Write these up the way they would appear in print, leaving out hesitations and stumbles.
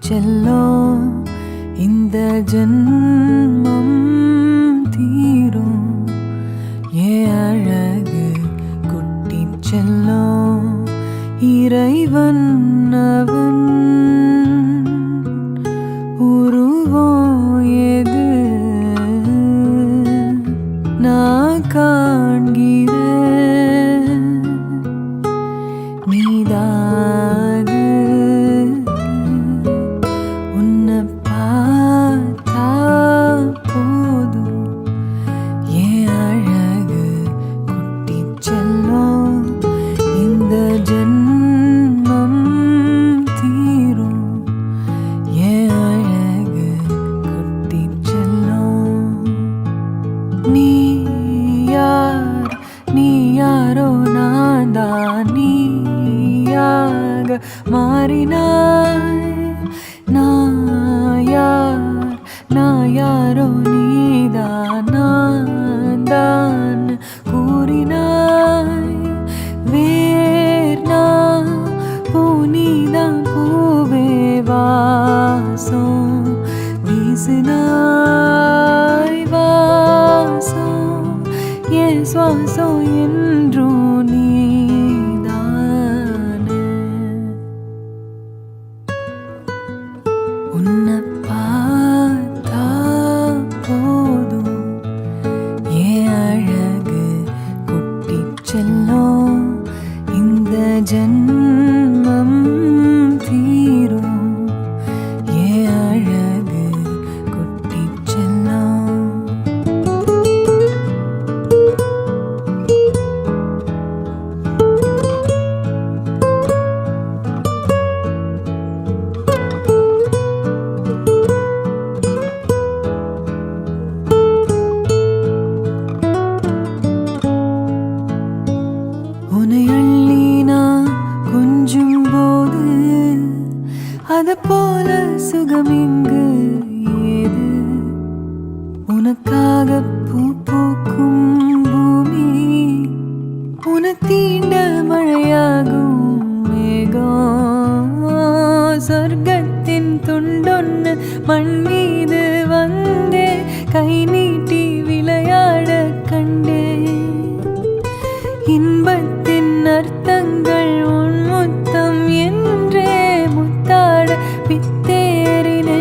செல்லும் இந்த ஜன்மம் தீரும் ஏன் அழகு குட்டி செல்லும் இறைவன் அவன் உருவம் எது நான் காண்கிறேன் நீதாது உன்னை பார்த்தா போதும் ஏன் அழகு குட்டி செல்லும் இந்த ஜன்மம் தீரும் ஏன் அழகு குட்டி செல்லும் நீ யாரோ நான் தான் நீயாக மாறினாய் நான் யாரோ நீதான் நான் தான் கூறினாய் வேர்னா பூனிதான் பூவே வாசம் வீசினாய் வாசம் என் சுவாசம் என்றும் நீதானே உன்னை பார்த்தா போதும் ஏன் அழகு குட்டி செல்லும் இந்த ஜன்மம் தீரும் ஏன் அழகு குட்டி செல்லும் உன்னை அள்ளி நான் கொஞ்சும் போது அது போல சுகம் இங்கு ஏது உனக்காக பூ பூக்கும் பூமி உன தீண்ட மழையாகும் மேகம் சொர்க்கத்தின் துண்டொன்னு மண் மீது வந்தே கை நீட்டி விளையாட கண்டே இன்பத்தின் அர்த்தங்கள் உன் முத்தம் என்றே முத்தாட பித்தேறினே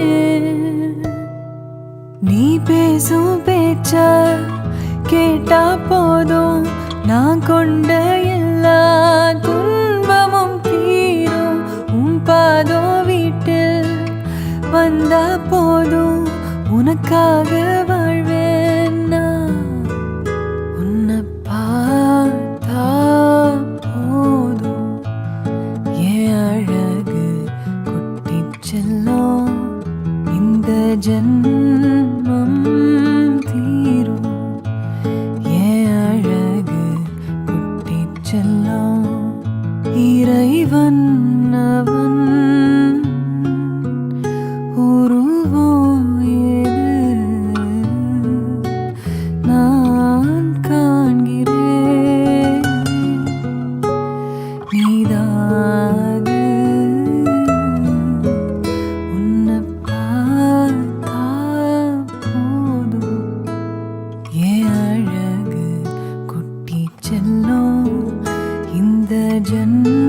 நீ பேசும் பேச்ச கேட்டா போதும் நான் கொண்ட எல்லா துன்பமும் தீரும் உன் பாதோ வீட்டில் வந்தா போதும் உனக்காக வாழ்வேன் நான் உன்னை பார்த்தா போதும் ஏன் அழகு குட்டி செல்லும் இந்த ஜன்மம் தீரும் ஏன் அழகு குட்டி செல்லும் இறைவன் அவன் உருவம் எது நான் காண்கிறேன் நீதாது உன்னை பார்த்தா போதும் ஏன் அழகு குட்டி செல்லும் இந்த ஜன்மம்